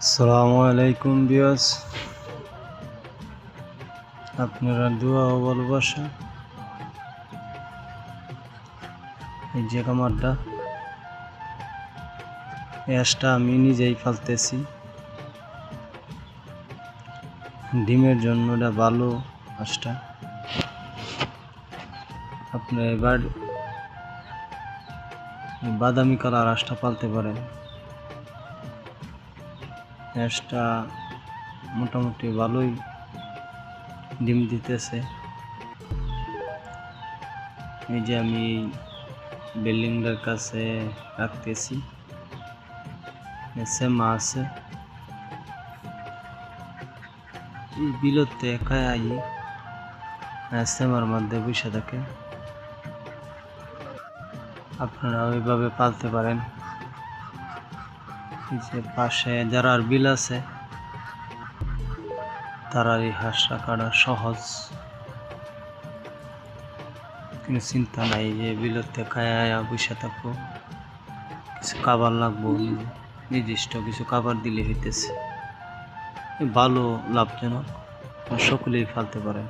আসসালামু আলাইকুম ভিউয়ার্স, আপনারা দোয়া ও ভালোবাসা। এই যে খামারটা, হাঁসটা আমি নিজেই পালতেছি। ডিমের জন্য এটা ভালো হাঁসটা। আপনারা এবার বাদামি কালার হাঁসটা পালতে পারেন। হাঁসটা মোটামুটি ভালোই ডিম দিতেছে। এই যে আমি বিল্ডিংটার কাছে রাখতেছি, মা আছে এই বিলতে একাই আই সেমার মধ্যে বসে থাকে। আপনারা ওইভাবে পালতে পারেন। এই যে পাশে যারা আর বিল আছে তারা এই হাঁস রাখাটা সহজ, কিন্তু চিন্তা নাই যে বিলতে খায়া বসে থাকবো, কিছু খাবার লাগবো, নির্দিষ্ট কিছু খাবার দিলে হইতেছে। ভালো লাভজনক, সকলেই পালতে পারেন।